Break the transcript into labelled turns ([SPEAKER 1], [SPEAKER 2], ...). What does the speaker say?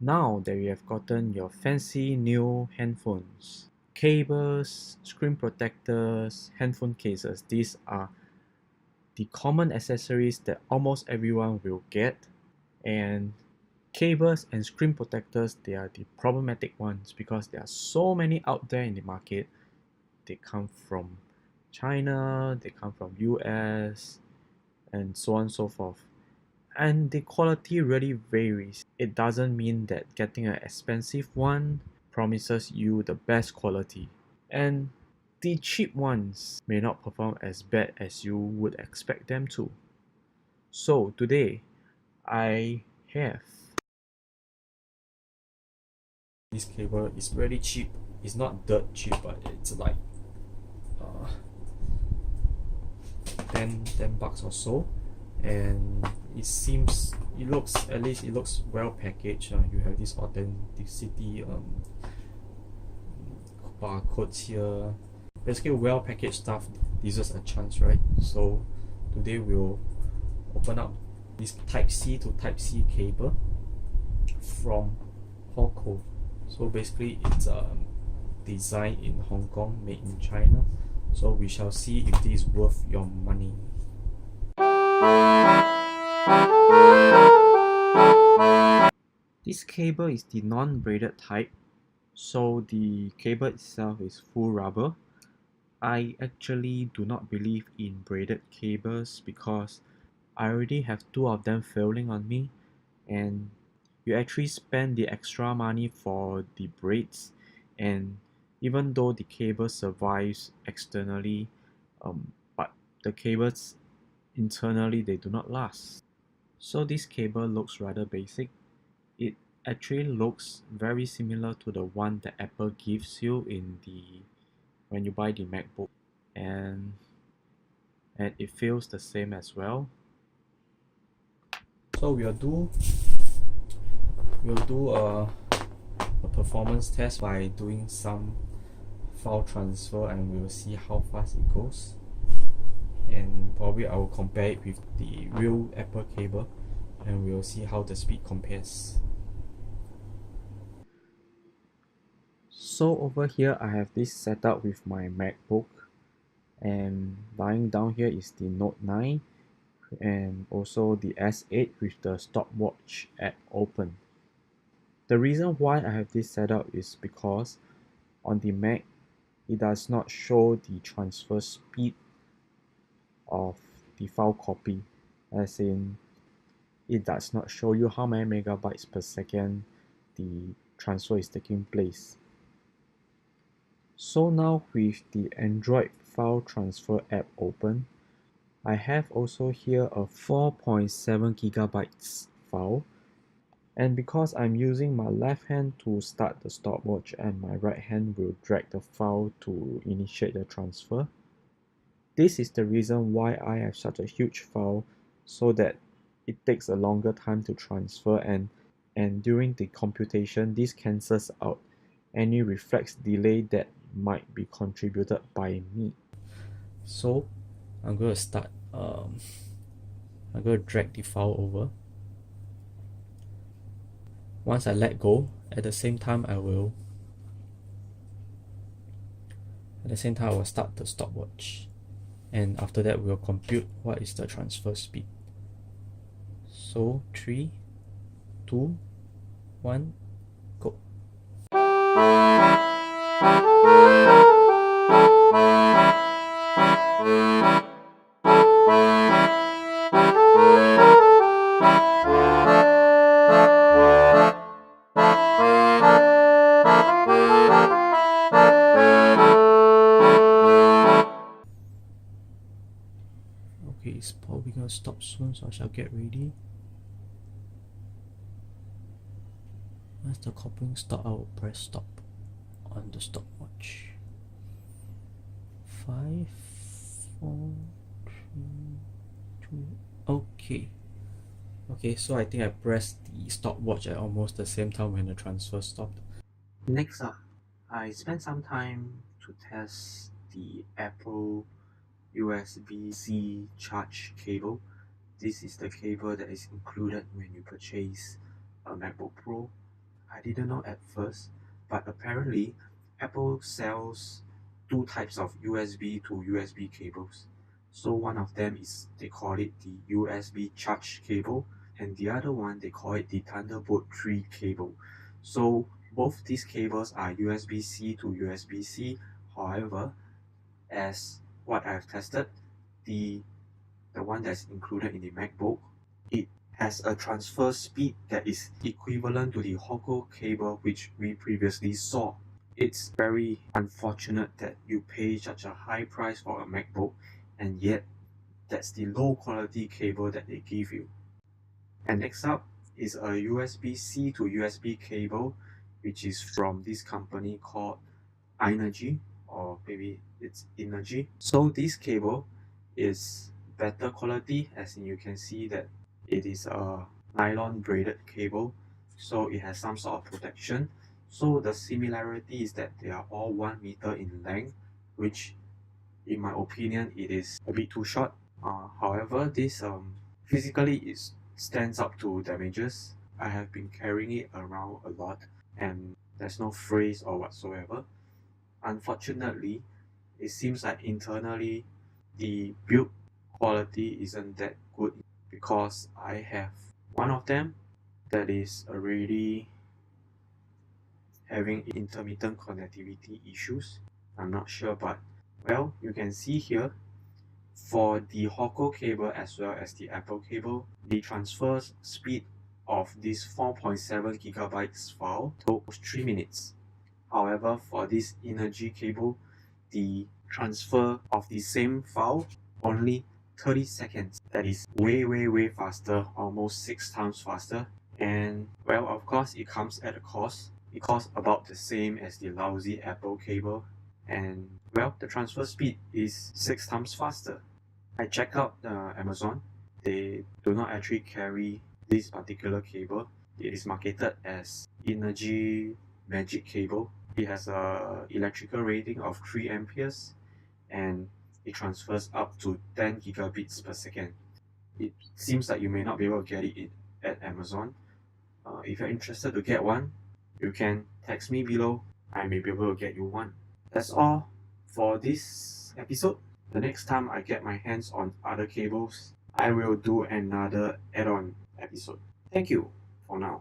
[SPEAKER 1] Now that you have gotten your fancy new handphones, cables, screen protectors, handphone cases, these are the common accessories that almost everyone will get. And cables and screen protectors, they are the problematic ones because there are so many out there in the market. They come from China, they come from US, and so on and so forth. And the quality really varies. It doesn't mean that getting an expensive one promises you the best quality. And the cheap ones may not perform as bad as you would expect them to. So today, I have this cable. Is really cheap. It's not dirt cheap, but it's like uh, 10 bucks or so. And it looks, at least it looks well packaged. You have this authenticity barcodes here. Basically, well packaged stuff deserves a chance, right? So today we'll open up this Type C to Type C cable from Hoco. So basically, it's designed in Hong Kong, made in China. So we shall see if this is worth your money. This cable is the non-braided type, so the cable itself is full rubber. I actually do not believe in braided cables because I already have two of them failing on me, and you actually spend the extra money for the braids, and even though the cable survives externally, but the cables internally they do not last. So this cable looks rather basic. It actually looks very similar to the one that Apple gives you in the when you buy the MacBook, and it feels the same as well. So we'll do a performance test by doing some file transfer, and we'll see how fast it goes. And probably I will compare it with the real Apple cable, and we'll see how the speed compares. So over here I have this setup with my MacBook, and lying down here is the Note 9 and also the S8 with the stopwatch app open. The reason why I have this setup is because on the Mac it does not show the transfer speed of the file copy, as in it does not show you how many megabytes per second the transfer is taking place. So now with the Android file transfer app open, I have also here a 4.7 gigabytes file, and because I'm using my left hand to start the stopwatch and my right hand will drag the file to initiate the transfer, this is the reason why I have such a huge file, so that it takes a longer time to transfer, and during the computation this cancels out any reflex delay that might be contributed by me. So I'm going to start I'm going to drag the file over. Once I let go, at the same time I will start the stopwatch, and after that we'll compute what is the transfer speed. So 3, 2, 1, go. Okay, it's probably gonna stop soon, so I shall get ready. Once the coupling stop, I will press stop on the stopwatch. 5, 4, 3, 2. Okay, so I think I pressed the stopwatch at almost the same time when the transfer stopped. Next up, I spent some time to test the Apple USB-C charge cable. This is the cable that is included when you purchase a MacBook Pro. I didn't know at first, but apparently Apple sells two types of USB to USB cables. So one of them is, they call it the USB charge cable, and the other one they call it the Thunderbolt 3 cable. So both these cables are USB-C to USB-C. However, as what I've tested, the one that's included in the MacBook, it has a transfer speed that is equivalent to the Hoco cable which we previously saw. It's very unfortunate that you pay such a high price for a MacBook and yet that's the low quality cable that they give you. And next up is a USB-C to USB cable which is from this company called Innergie, or maybe it's Innergie. So this cable is better quality, as in you can see that it is a nylon braided cable, so it has some sort of protection. So the similarity is that they are all 1 meter in length, which in my opinion it is a bit too short. However, this physically it stands up to damages. I have been carrying it around a lot and there's no frizz or whatsoever. Unfortunately, it seems like internally the build quality isn't that good, because I have one of them that is already having intermittent connectivity issues. I'm not sure, but well, you can see here for the Hoco cable as well as the Apple cable, the transfer speed of this 4.7 gigabytes file took 3 minutes. However, for this Innergie cable, the transfer of the same file only 30 seconds. That is way faster, almost 6 times faster. And well, of course, it comes at a cost. It costs about the same as the lousy Apple cable. And well, the transfer speed is 6 times faster. I checked out Amazon. They do not actually carry this particular cable. It is marketed as Innergie MagiCable. It has a electrical rating of 3 amperes and it transfers up to 10 gigabits per second. It seems like you may not be able to get it at Amazon. If you're interested to get one, you can text me below. I may be able to get you one. That's all for this episode. The next time I get my hands on other cables, I will do another add-on episode. Thank you for now.